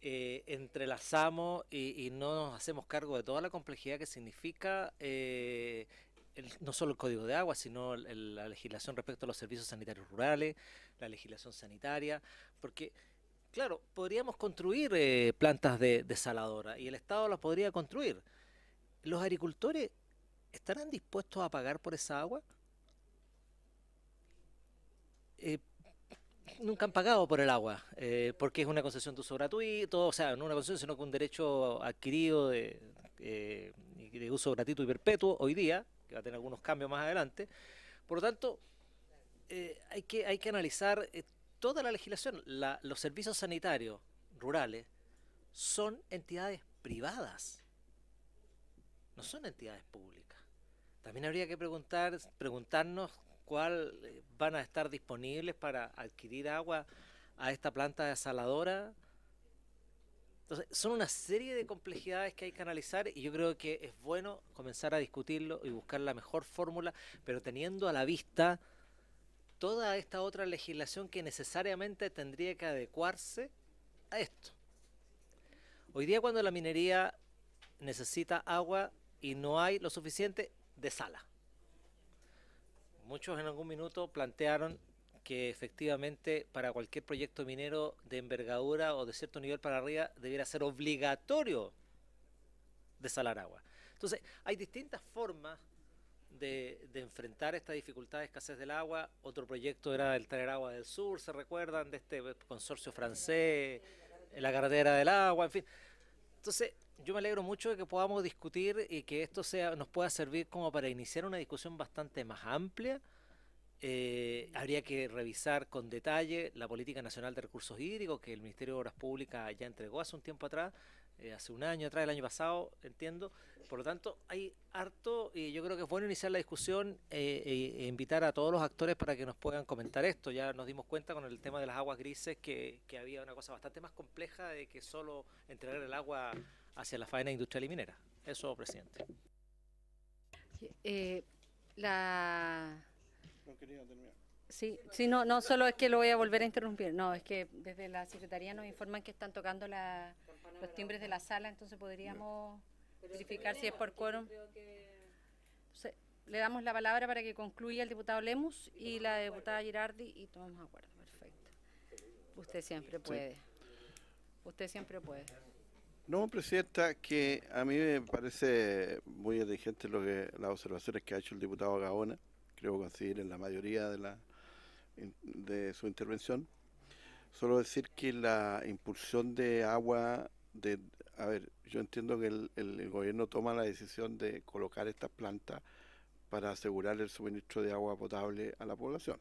entrelazamos y no nos hacemos cargo de toda la complejidad que significa no solo el Código de Agua, sino la legislación respecto a los servicios sanitarios rurales, la legislación sanitaria, porque, claro, podríamos construir plantas de desaladora y el Estado las podría construir. ¿Los agricultores estarán dispuestos a pagar por esa agua? Nunca han pagado por el agua, porque es una concesión de uso gratuito, o sea, no una concesión, sino que un derecho adquirido de uso gratuito y perpetuo hoy día, que va a tener algunos cambios más adelante. Por lo tanto, hay que analizar toda la legislación. Los servicios sanitarios rurales son entidades privadas, no son entidades públicas. También habría que preguntarnos cuál van a estar disponibles para adquirir agua a esta planta desaladora. Entonces, son una serie de complejidades que hay que analizar y yo creo que es bueno comenzar a discutirlo y buscar la mejor fórmula, pero teniendo a la vista toda esta otra legislación que necesariamente tendría que adecuarse a esto. Hoy día, cuando la minería necesita agua y no hay lo suficiente, desala. Muchos en algún minuto plantearon que efectivamente para cualquier proyecto minero de envergadura o de cierto nivel para arriba debiera ser obligatorio desalar agua. Entonces, hay distintas formas de enfrentar esta dificultad de escasez del agua. Otro proyecto era el traer agua del sur, ¿se recuerdan? De este consorcio francés, la carretera del agua, en fin. Entonces, yo me alegro mucho de que podamos discutir y que esto nos pueda servir como para iniciar una discusión bastante más amplia. Habría que revisar con detalle la Política Nacional de Recursos Hídricos que el Ministerio de Obras Públicas ya entregó hace un tiempo atrás, hace un año atrás, el año pasado, entiendo. Por lo tanto, hay harto y yo creo que es bueno iniciar la discusión e invitar a todos los actores para que nos puedan comentar esto. Ya nos dimos cuenta con el tema de las aguas grises que había una cosa bastante más compleja de que solo entregar el agua hacia la faena industrial y minera. Eso, presidente. No quería terminar. Sí, no solo es que lo voy a volver a interrumpir, no, es que desde la Secretaría nos informan que están tocando los timbres de la sala, entonces podríamos verificar si es por quórum. Entonces, le damos la palabra para que concluya el diputado Lemus y la diputada Girardi y tomamos acuerdo. Perfecto. Usted siempre puede. Sí. Usted siempre puede. No, Presidenta, que a mí me parece muy inteligente las observaciones que ha hecho el diputado Gaona. Creo coincidir en la mayoría de su intervención. Solo decir que la impulsión de agua, yo entiendo que el gobierno toma la decisión de colocar estas plantas para asegurar el suministro de agua potable a la población.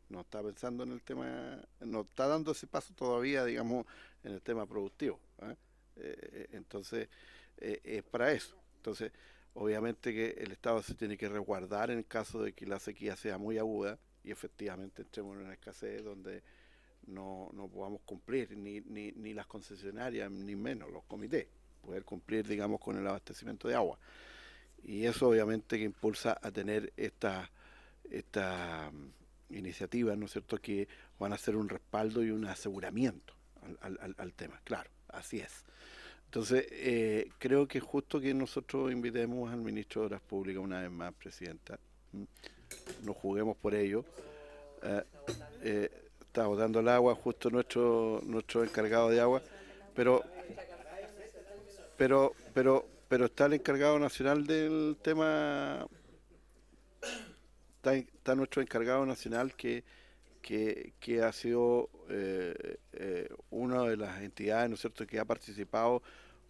No está pensando en el tema, no está dando ese paso todavía, digamos, en el tema productivo. Entonces, es para eso. Entonces, obviamente que el Estado se tiene que resguardar en el caso de que la sequía sea muy aguda y efectivamente entremos en una escasez donde no podamos cumplir, ni las concesionarias, ni menos los comités, poder cumplir, digamos, con el abastecimiento de agua. Y eso obviamente que impulsa a tener esta iniciativas, ¿no es cierto?, que van a ser un respaldo y un aseguramiento al tema. Claro, así es. Entonces, creo que es justo que nosotros invitemos al ministro de Obras Públicas una vez más, Presidenta. Nos juguemos por ello. Está botando el agua justo nuestro encargado de agua, pero pero está el encargado nacional del tema, está nuestro encargado nacional que ha sido una de las entidades, ¿no es cierto?, que ha participado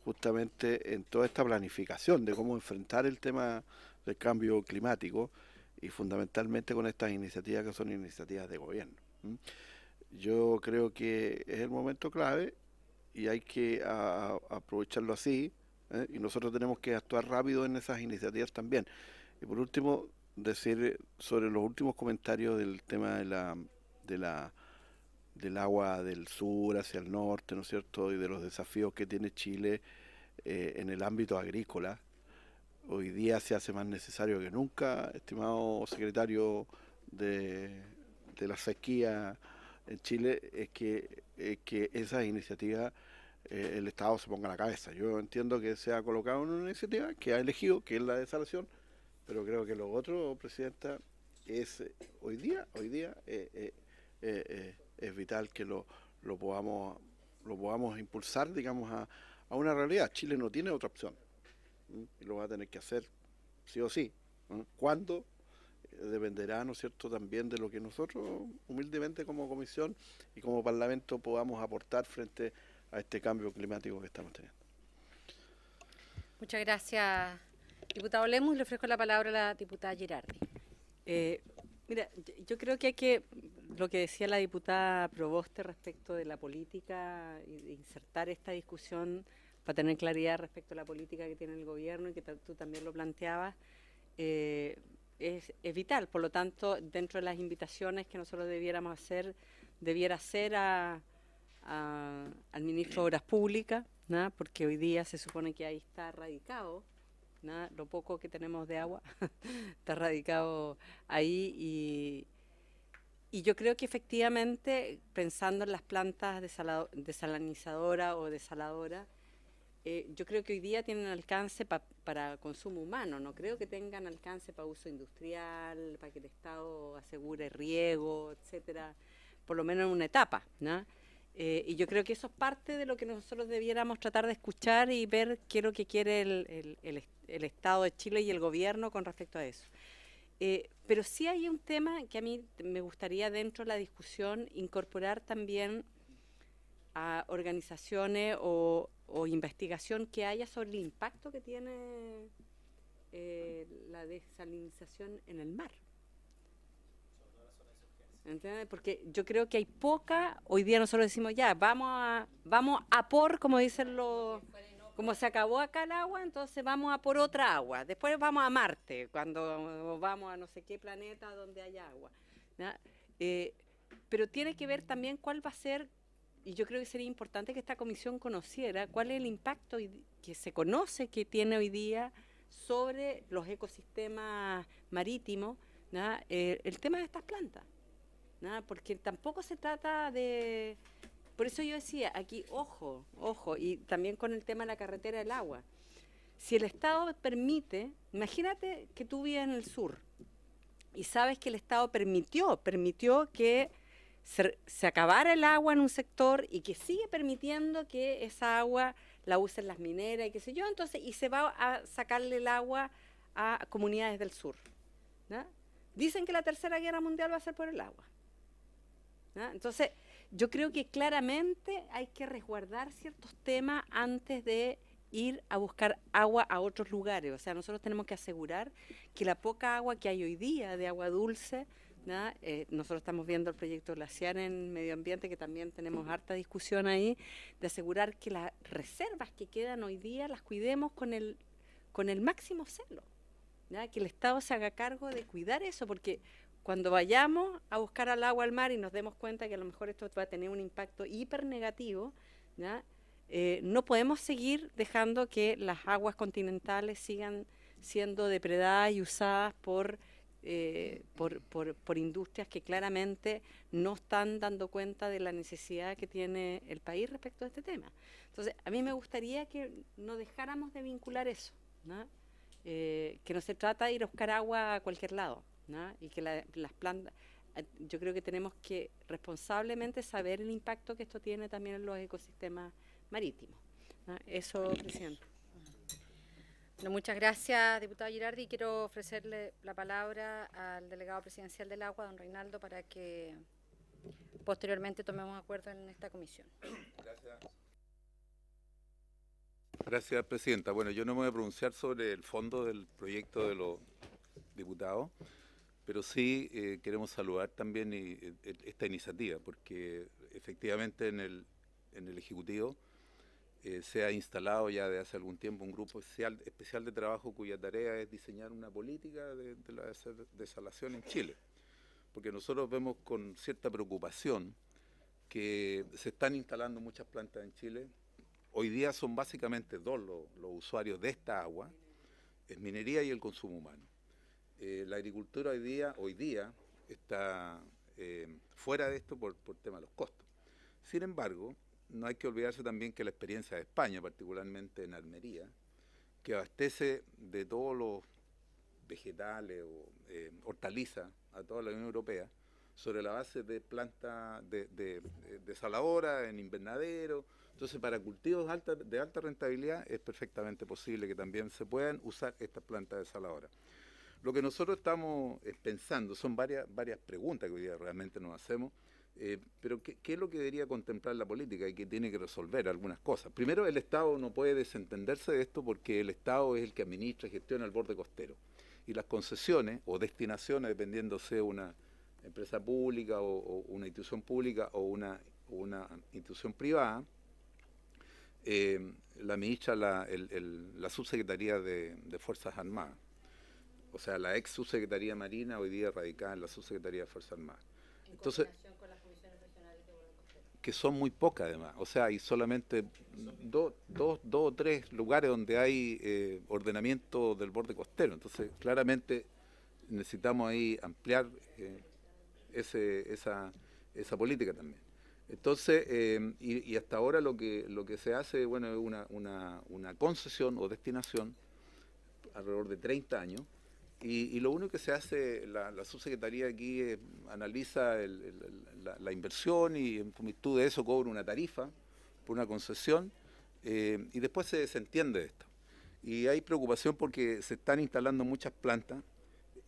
justamente en toda esta planificación de cómo enfrentar el tema del cambio climático y fundamentalmente con estas iniciativas que son iniciativas de gobierno. Yo creo que es el momento clave y hay que aprovecharlo así, y nosotros tenemos que actuar rápido en esas iniciativas también. Y por último, decir sobre los últimos comentarios del tema del agua del sur hacia el norte, ¿no es cierto?, y de los desafíos que tiene Chile en el ámbito agrícola. Hoy día se hace más necesario que nunca, estimado secretario de la sequía en Chile, es que esas iniciativas el Estado se ponga a la cabeza. Yo entiendo que se ha colocado en una iniciativa que ha elegido, que es la desalación, pero creo que lo otro, Presidenta, es hoy día es vital que lo podamos impulsar, digamos, a una realidad. Chile no tiene otra opción, y lo va a tener que hacer sí o sí. ¿Cuándo? Dependerá, ¿no es cierto?, también de lo que nosotros humildemente como comisión y como parlamento podamos aportar frente a este cambio climático que estamos teniendo. Muchas gracias, diputado Lemus. Le ofrezco la palabra a la diputada Girardi. Mira, yo creo que hay que, lo que decía la diputada Proboste respecto de la política, y de insertar esta discusión para tener claridad respecto a la política que tiene el gobierno, y que tú también lo planteabas, es vital. Por lo tanto, dentro de las invitaciones que nosotros debiéramos hacer, debiera ser al ministro de Obras Públicas, ¿no?, porque hoy día se supone que ahí está radicado, ¿no?, lo poco que tenemos de agua está radicado ahí, y yo creo que efectivamente, pensando en las plantas desalinizadoras o desaladoras, yo creo que hoy día tienen alcance para consumo humano, no creo que tengan alcance para uso industrial, para que el Estado asegure riego, etcétera, por lo menos en una etapa, ¿no? Y yo creo que eso es parte de lo que nosotros debiéramos tratar de escuchar y ver qué es lo que quiere el Estado de Chile y el gobierno con respecto a eso. Pero sí hay un tema que a mí me gustaría dentro de la discusión incorporar también a organizaciones o investigación que haya sobre el impacto que tiene la desalinización en el mar. ¿Entiendes? Porque yo creo que hay poca, hoy día nosotros decimos ya, vamos a por, como dicen como se acabó acá el agua, entonces vamos a por otra agua, después vamos a Marte, cuando vamos a no sé qué planeta donde haya agua, ¿no? Pero tiene que ver también cuál va a ser, y yo creo que sería importante que esta comisión conociera cuál es el impacto que se conoce que tiene hoy día sobre los ecosistemas marítimos, ¿no?, el tema de estas plantas, ¿no?, porque tampoco se trata de... Por eso yo decía, aquí, ojo, y también con el tema de la carretera del agua. Si el Estado permite, imagínate que tú vives en el sur y sabes que el Estado permitió que se acabara el agua en un sector y que sigue permitiendo que esa agua la usen las mineras y qué sé yo, entonces, y se va a sacarle el agua a comunidades del sur, ¿no? Dicen que la Tercera Guerra Mundial va a ser por el agua, ¿no? Entonces, yo creo que claramente hay que resguardar ciertos temas antes de ir a buscar agua a otros lugares. O sea, nosotros tenemos que asegurar que la poca agua que hay hoy día de agua dulce, ¿no? Nosotros estamos viendo el proyecto glaciar en medio ambiente, que también tenemos harta discusión ahí, de asegurar que las reservas que quedan hoy día las cuidemos con el máximo celo, ¿no? Que el Estado se haga cargo de cuidar eso, porque cuando vayamos a buscar al agua al mar y nos demos cuenta que a lo mejor esto va a tener un impacto hiper negativo, ¿no? No podemos seguir dejando que las aguas continentales sigan siendo depredadas y usadas por industrias que claramente no están dando cuenta de la necesidad que tiene el país respecto a este tema. Entonces, a mí me gustaría que no dejáramos de vincular eso, ¿no? Que no se trata de ir a buscar agua a cualquier lado, ¿no? Y que las plantas, yo creo que tenemos que responsablemente saber el impacto que esto tiene también en los ecosistemas marítimos, ¿no? Eso, Presidente. Bueno, muchas gracias, diputado Girardi. Quiero ofrecerle la palabra al delegado presidencial del Agua, don Reinaldo, para que posteriormente tomemos acuerdo en esta comisión. Gracias, presidenta. Bueno, yo no me voy a pronunciar sobre el fondo del proyecto de los diputados, pero sí queremos saludar también esta iniciativa, porque efectivamente en el Ejecutivo se ha instalado ya de hace algún tiempo un grupo especial de trabajo cuya tarea es diseñar una política de la desalación en Chile, porque nosotros vemos con cierta preocupación que se están instalando muchas plantas en Chile. Hoy día son básicamente dos los usuarios de esta agua, es minería y el consumo humano. La agricultura hoy día está fuera de esto por tema de los costos. Sin embargo, no hay que olvidarse también que la experiencia de España, particularmente en Almería, que abastece de todos los vegetales o hortalizas a toda la Unión Europea, sobre la base de plantas de desaladora en invernadero. Entonces, para cultivos de alta rentabilidad es perfectamente posible que también se puedan usar estas plantas desaladoras. Lo que nosotros estamos pensando son varias preguntas que hoy día realmente nos hacemos, pero ¿qué es lo que debería contemplar la política y que tiene que resolver algunas cosas? Primero, el Estado no puede desentenderse de esto porque el Estado es el que administra y gestiona el borde costero. Y las concesiones o destinaciones, dependiendo sea una empresa pública o una institución pública o una institución privada, la administra la Subsecretaría de Fuerzas Armadas. O sea, la ex Subsecretaría Marina, hoy día radicada en la Subsecretaría de Fuerzas Armadas. Entonces, con las comisiones regionales de borde costero, que son muy pocas además. O sea, hay solamente dos o tres lugares donde hay ordenamiento del borde costero. Entonces, claramente necesitamos ahí ampliar esa política también. Entonces, y hasta ahora lo que se hace, bueno, es una concesión o destinación alrededor de 30 años, y lo único que se hace, la subsecretaría aquí analiza la inversión y en virtud de eso cobra una tarifa por una concesión, y después se desentiende de esto. Y hay preocupación porque se están instalando muchas plantas,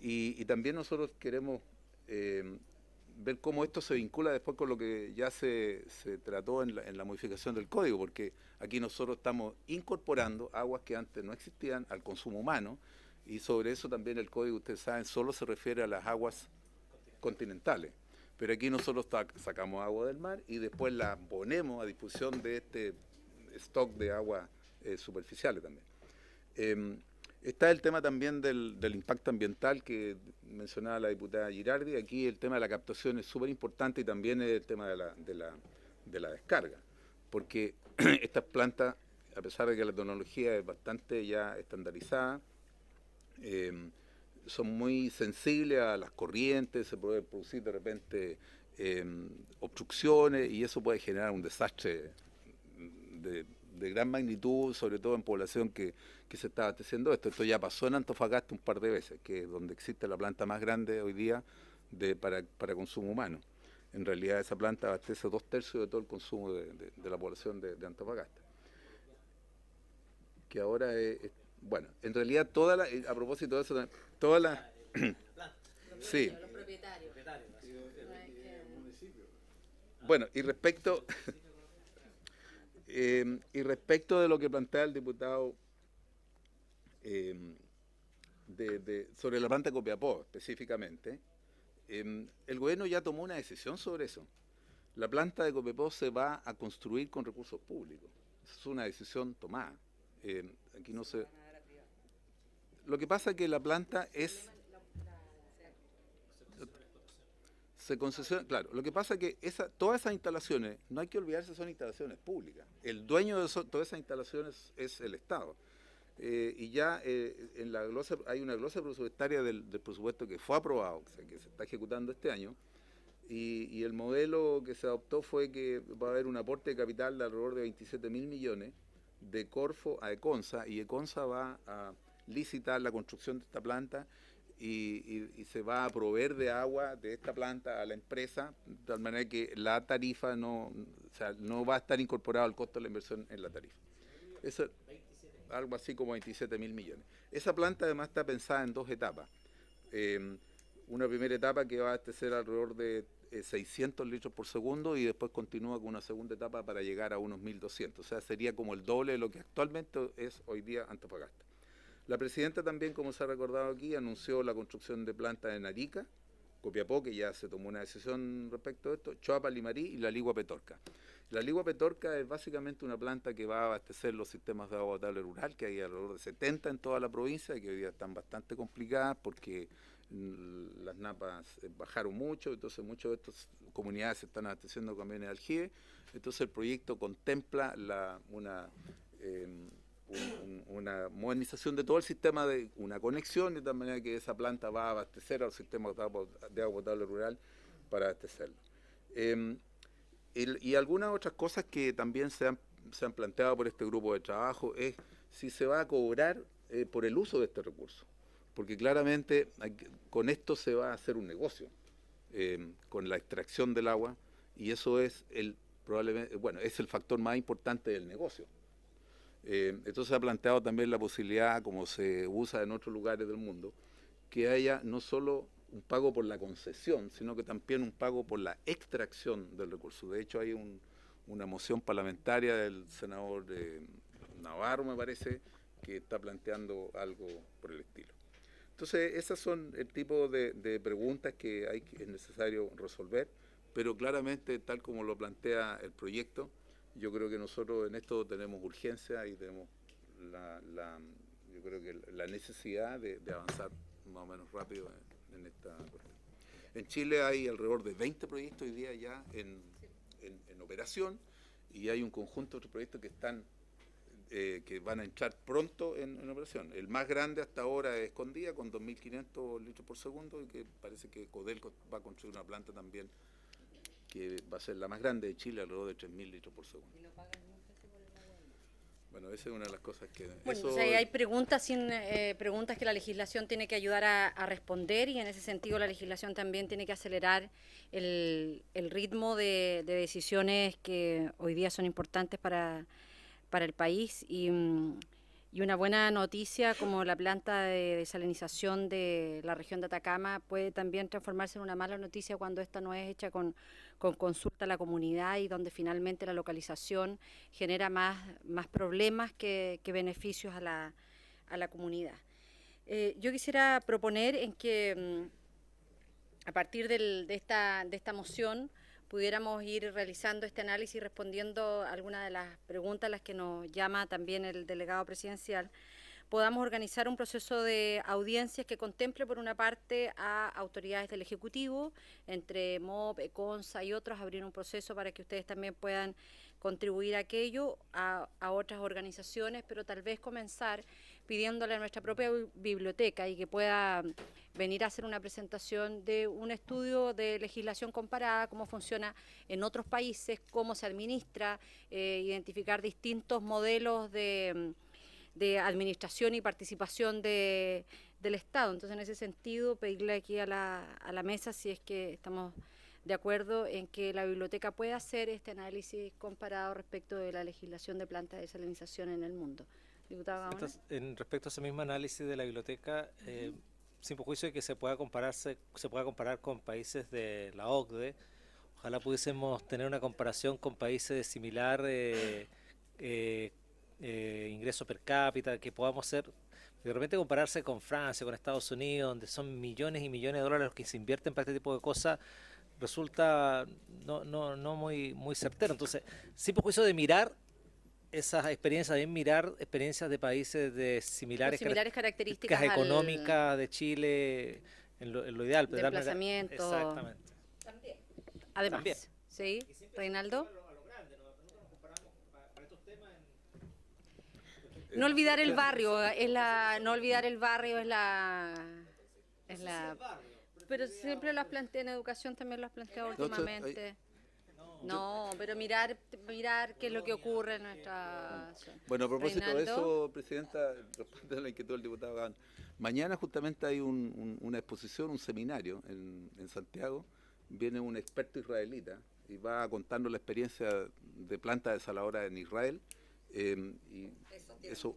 y también nosotros queremos ver cómo esto se vincula después con lo que ya se trató en la modificación del código, porque aquí nosotros estamos incorporando aguas que antes no existían al consumo humano, y sobre eso también el código, ustedes saben, solo se refiere a las aguas continentales. Pero aquí nosotros sacamos agua del mar y después la ponemos a disposición de este stock de aguas superficiales también. Está el tema también del impacto ambiental que mencionaba la diputada Girardi. Aquí el tema de la captación es súper importante y también el tema de la descarga. Porque estas plantas, a pesar de que la tecnología es bastante ya estandarizada, son muy sensibles a las corrientes, se puede producir de repente obstrucciones y eso puede generar un desastre de gran magnitud, sobre todo en población que se está abasteciendo esto. Esto ya pasó en Antofagasta un par de veces, que es donde existe la planta más grande hoy día para consumo humano. En realidad esa planta abastece 2/3 de todo el consumo de la población de Antofagasta. Que ahora bueno, en realidad a propósito de eso, todas las... sí. Los propietarios. Bueno, y respecto de lo que plantea el diputado sobre la planta de Copiapó específicamente, el gobierno ya tomó una decisión sobre eso. La planta de Copiapó se va a construir con recursos públicos. Esa es una decisión tomada. Aquí no se... Lo que pasa es que la planta se concesiona, claro, lo que pasa es que todas esas instalaciones, no hay que olvidarse, son instalaciones públicas. El dueño de todas esas instalaciones es el Estado. Y ya en la glosa, hay una glosa presupuestaria del presupuesto que fue aprobado, o sea, que se está ejecutando este año, y el modelo que se adoptó fue que va a haber un aporte de capital de alrededor de 27.000 millones de Corfo a Econsa, y Econsa va a licitar la construcción de esta planta y se va a proveer de agua de esta planta a la empresa, de tal manera que la tarifa no va a estar incorporado al costo de la inversión en la tarifa. Eso, algo así como 27.000 millones. Esa planta además está pensada en 2 etapas. Una primera etapa que va a abastecer alrededor de 600 litros por segundo y después continúa con una segunda etapa para llegar a unos 1.200. O sea, sería como el doble de lo que actualmente es hoy día Antofagasta. La presidenta también, como se ha recordado aquí, anunció la construcción de plantas en Arica, Copiapó, que ya se tomó una decisión respecto a esto, Choapa, Limarí y la Ligua Petorca. La Ligua Petorca es básicamente una planta que va a abastecer los sistemas de agua potable rural, que hay alrededor de 70 en toda la provincia, que hoy día están bastante complicadas porque las napas bajaron mucho, entonces muchas de estas comunidades se están abasteciendo con camiones de aljibe. Entonces el proyecto contempla una modernización de todo el sistema, de una conexión, de tal manera que esa planta va a abastecer al sistema de agua potable rural para abastecerlo. Y algunas otras cosas que también se han planteado por este grupo de trabajo es si se va a cobrar por el uso de este recurso, porque claramente con esto se va a hacer un negocio, con la extracción del agua, y eso es probablemente, bueno, es el factor más importante del negocio. Entonces se ha planteado también la posibilidad, como se usa en otros lugares del mundo, que haya no solo un pago por la concesión, sino que también un pago por la extracción del recurso. De hecho, hay una moción parlamentaria del senador Navarro, me parece, que está planteando algo por el estilo. Entonces, esas son el tipo de preguntas que es necesario resolver, pero claramente, tal como lo plantea el proyecto, yo creo que nosotros en esto tenemos urgencia y tenemos yo creo que la necesidad de avanzar más o menos rápido en esta cuestión. En Chile hay alrededor de 20 proyectos hoy día ya en operación, y hay un conjunto de otros proyectos que que van a entrar pronto en operación. El más grande hasta ahora es Escondida, con 2.500 litros por segundo, y que parece que Codelco va a construir una planta también que va a ser la más grande de Chile, alrededor de 3.000 litros por segundo. Bueno, esa es una de las cosas que... Bueno, o sea, hay preguntas que la legislación tiene que ayudar a responder, y en ese sentido la legislación también tiene que acelerar el ritmo de decisiones que hoy día son importantes para el país, y una buena noticia como la planta de desalinización de la región de Atacama puede también transformarse en una mala noticia cuando esta no es hecha con consulta a la comunidad, y donde finalmente la localización genera más problemas que beneficios a la comunidad. Yo quisiera proponer en que a partir de esta moción pudiéramos ir realizando este análisis y respondiendo algunas de las preguntas a las que nos llama también el delegado presidencial. Podamos organizar un proceso de audiencias que contemple, por una parte, a autoridades del Ejecutivo, entre MOP, ECONSA y otros, abrir un proceso para que ustedes también puedan contribuir a aquello, a otras organizaciones, pero tal vez comenzar pidiéndole a nuestra propia biblioteca y que pueda venir a hacer una presentación de un estudio de legislación comparada, cómo funciona en otros países, cómo se administra, identificar distintos modelos de administración y participación del Estado. Entonces, en ese sentido, pedirle aquí a la mesa si es que estamos de acuerdo en que la biblioteca pueda hacer este análisis comparado respecto de la legislación de plantas de desalinización en el mundo. Diputado Gaona. Respecto a ese mismo análisis de la biblioteca, sin perjuicio de que se pueda comparar con países de la OCDE, ojalá pudiésemos tener una comparación con países de similar ingreso per cápita, que podamos ser, de repente compararse con Francia, con Estados Unidos, donde son millones y millones de dólares los que se invierten para este tipo de cosas, resulta no muy certero. Entonces, sin perjuicio de mirar esas experiencias, de mirar experiencias de países de similares características económicas de Chile, en lo ideal. De desplazamiento. Exactamente. También. Además, también. ¿Sí? Reinaldo. No olvidar el barrio, pero siempre lo has planteado en educación, también lo has planteado últimamente. No, pero mirar qué es lo que ocurre en nuestra zona. Bueno, a propósito Reinaldo. de eso, Presidenta, responde a la inquietud del diputado Gaona. Mañana justamente hay una exposición, un seminario en Santiago. Viene un experto israelita y va a contarnos la experiencia de plantas desaladoras en Israel, Y eso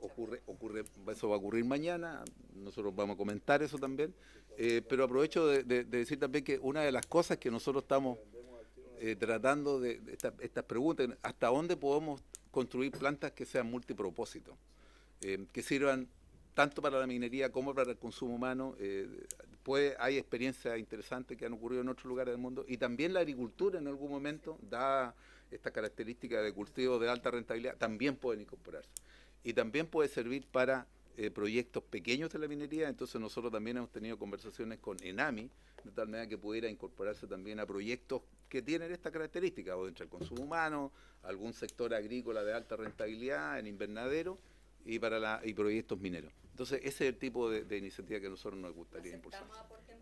va a ocurrir mañana, nosotros vamos a comentar eso también, pero aprovecho de decir también que una de las cosas que nosotros estamos tratando de estas preguntas, hasta dónde podemos construir plantas que sean multipropósito, que sirvan tanto para la minería como para el consumo humano. Hay experiencias interesantes que han ocurrido en otros lugares del mundo, y también la agricultura en algún momento, dada esta característica de cultivos de alta rentabilidad, también pueden incorporarse. Y también puede servir para proyectos pequeños de la minería. Entonces nosotros también hemos tenido conversaciones con ENAMI, de tal manera que pudiera incorporarse también a proyectos que tienen esta característica, o dentro del consumo humano, algún sector agrícola de alta rentabilidad en invernadero y proyectos mineros. Entonces ese es el tipo de iniciativa que a nosotros nos gustaría impulsar.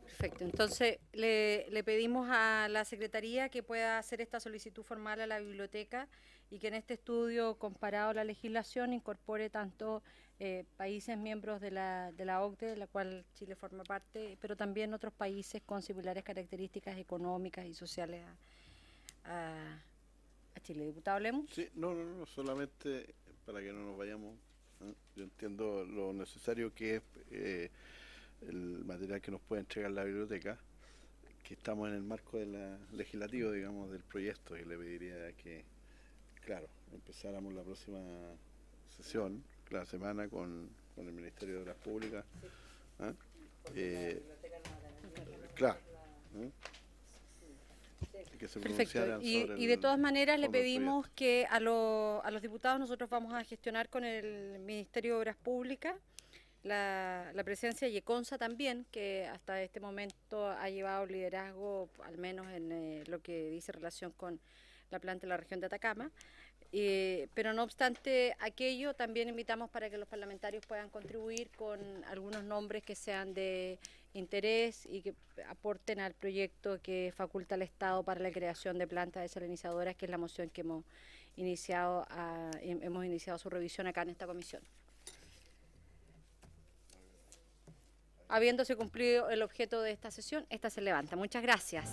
Perfecto, entonces le pedimos a la Secretaría que pueda hacer esta solicitud formal a la biblioteca y que en este estudio comparado a la legislación incorpore tanto países miembros de la OCDE, de la cual Chile forma parte, pero también otros países con similares características económicas y sociales a Chile. Diputado Lemus. Sí, no, solamente para que no nos vayamos. Yo entiendo lo necesario que es el material que nos puede entregar la biblioteca, que estamos en el marco de la legislativo, digamos, del proyecto, y le pediría que, claro, empezáramos la próxima sesión, la semana, con el Ministerio de Obras Públicas. Claro. Que se Perfecto, y sobre de todas maneras le fondo del pedimos que a los diputados nosotros vamos a gestionar con el Ministerio de Obras Públicas la presencia de Yeconsa también, que hasta este momento ha llevado liderazgo, al menos en lo que dice relación con la planta de la región de Atacama. Pero no obstante aquello, también invitamos para que los parlamentarios puedan contribuir con algunos nombres que sean de interés y que aporten al proyecto que faculta al Estado para la creación de plantas desalinizadoras, que es la moción que hemos iniciado su revisión acá en esta comisión. Habiéndose cumplido el objeto de esta sesión, esta se levanta. Muchas gracias.